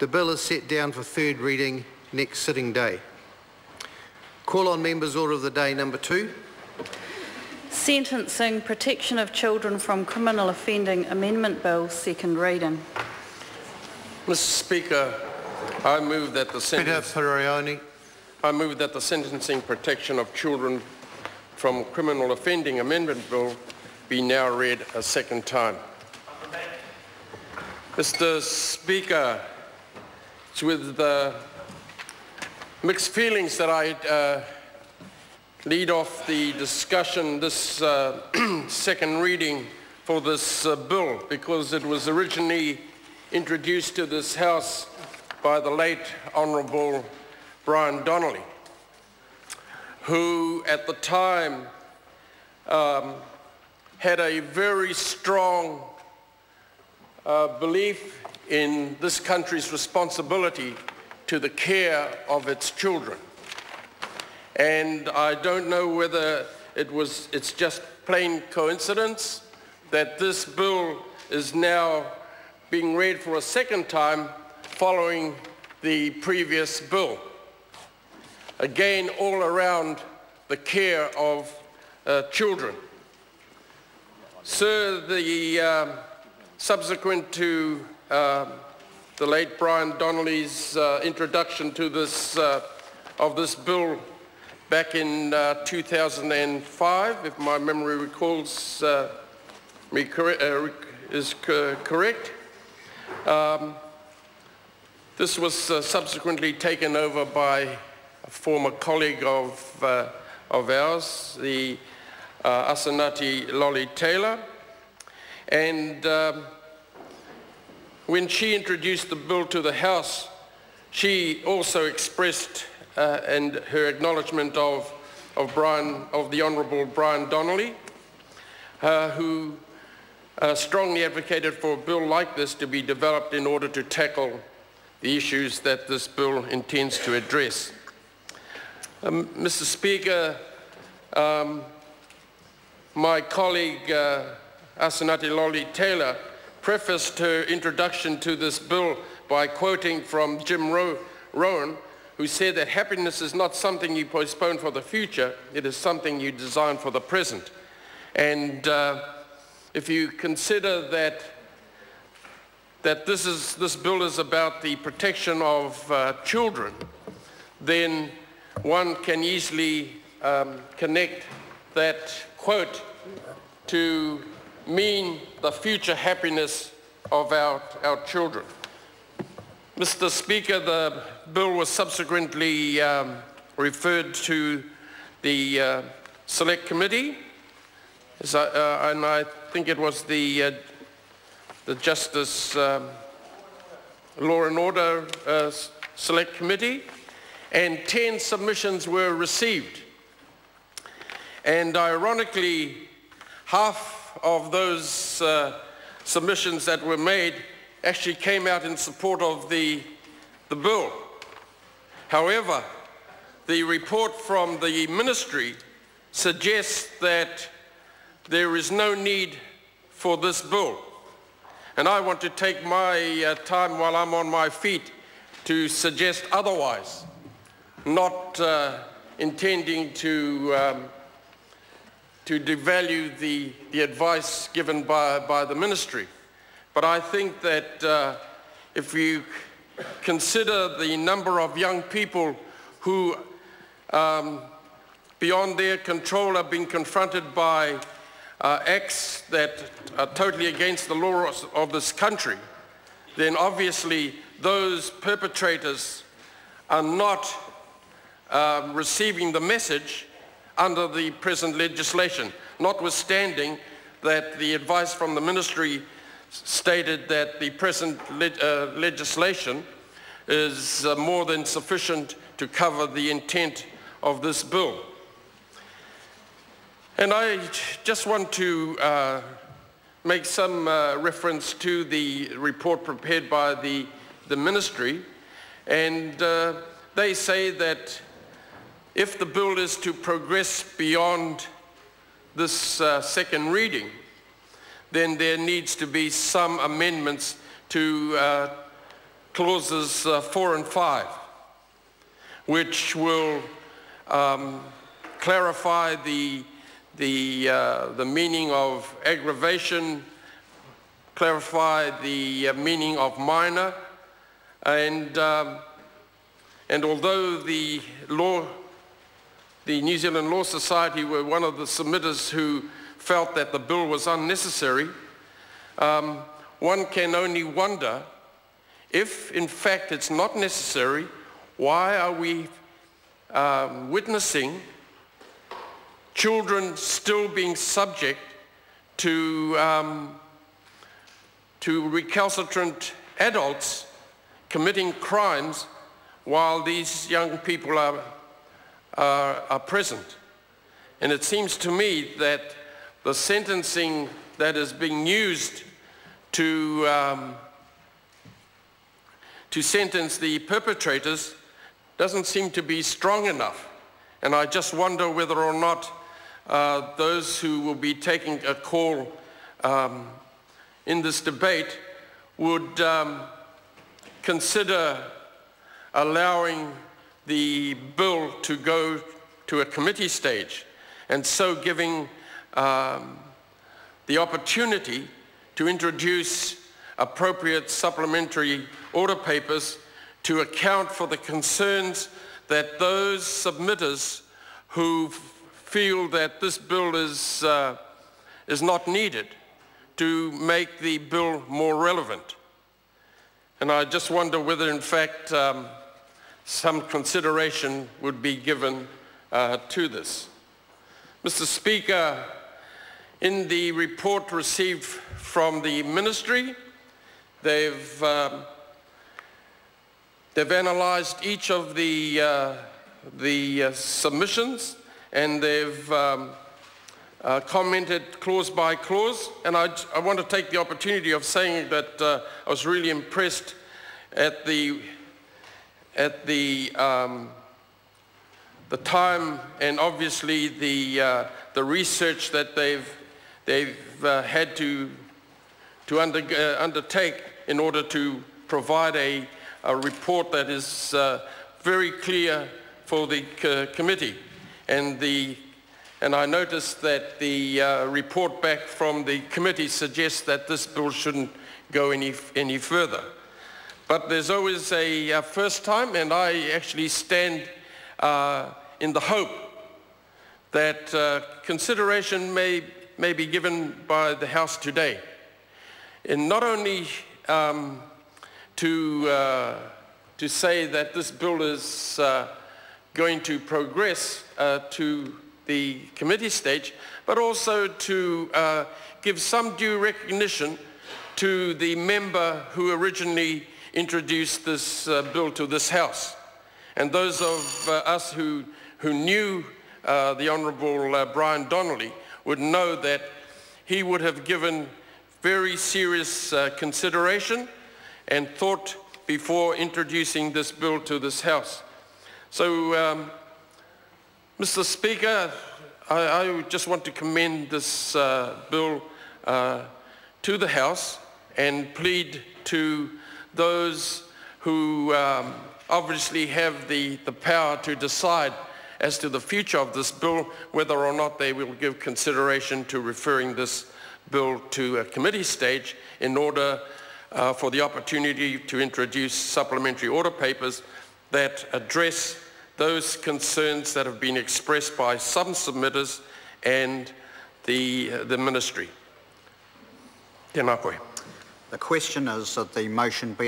The bill is set down for third reading next sitting day. Call on members' order of the day number 2. Sentencing Protection of Children from Criminal Offending Amendment Bill, second reading. Mr. Speaker, I move that the Sentencing Protection of Children from Criminal Offending Amendment Bill be now read a second time. Mr. Speaker, it's with mixed feelings that I lead off the discussion, this second reading for this bill, because it was originally introduced to this House by the late Honourable Brian Donnelly, who at the time had a very strong belief in this country's responsibility to the care of its children. And I don't know whether it's just plain coincidence that this bill is now being read for a second time following the previous bill. Again, all around the care of children. Sir, subsequent to the late Brian Donnelly's introduction to this of this bill back in 2005, if my memory recalls is correct. This was subsequently taken over by a former colleague of ours, the Asanati Lolly Taylor, and when she introduced the bill to the House, she also expressed and her acknowledgement of the Honourable Brian Donnelly, who strongly advocated for a bill like this to be developed in order to tackle the issues that this bill intends to address. Mr. Speaker, my colleague Asanati Lolly Taylor prefaced her introduction to this bill by quoting from Jim Rohn, who said that happiness is not something you postpone for the future, it is something you design for the present. And if you consider that this bill is about the protection of children, then one can easily connect that quote to mean the future happiness of our children. Mr. Speaker, the bill was subsequently referred to the Select Committee, and I think it was the Justice Law and Order Select Committee, and 10 submissions were received. And ironically, half of those submissions that were made actually came out in support of the bill. However, the report from the ministry suggests that there is no need for this bill. And I want to take my time while I'm on my feet to suggest otherwise, not intending to devalue the advice given by the ministry. But I think that if you consider the number of young people who, beyond their control, are being confronted by acts that are totally against the laws of this country, then obviously those perpetrators are not receiving the message under the present legislation, notwithstanding that the advice from the ministry stated that the present legislation is more than sufficient to cover the intent of this bill. And I just want to make some reference to the report prepared by the ministry, and they say that if the bill is to progress beyond this second reading, then there needs to be some amendments to clauses 4 and 5, which will clarify the meaning of aggravation, clarify the meaning of minor, and although the New Zealand Law Society were one of the submitters who felt that the bill was unnecessary, one can only wonder if in fact it's not necessary, why are we witnessing children still being subject to recalcitrant adults committing crimes while these young people are present? And it seems to me that the sentencing that is being used to sentence the perpetrators doesn't seem to be strong enough. And I just wonder whether or not those who will be taking a call in this debate would consider allowing the bill to go to a committee stage, and so giving the opportunity to introduce appropriate supplementary order papers to account for the concerns that those submitters who feel that this bill is not needed, to make the bill more relevant. And I just wonder whether in fact some consideration would be given to this. Mr. Speaker, in the report received from the ministry, they've analysed each of the submissions, and they've commented clause by clause. And I want to take the opportunity of saying that I was really impressed at the time and obviously the research that they've had to undertake in order to provide a report that is very clear for the committee. And I noticed that the report back from the committee suggests that this bill shouldn't go any further. But there's always a first time, and I actually stand in the hope that consideration may be given by the House today, and not only to say that this bill is going to progress to the committee stage, but also to give some due recognition to the member who originally introduced this bill to this House. And those of us who knew the Honourable Brian Donnelly would know that he would have given very serious consideration and thought before introducing this bill to this House. So, Mr. Speaker, I just want to commend this bill to the House and plead to those who obviously have the power to decide as to the future of this bill, whether or not they will give consideration to referring this bill to a committee stage in order for the opportunity to introduce supplementary order papers that address those concerns that have been expressed by some submitters and the ministry. Tēnā koe. The question is that the motion be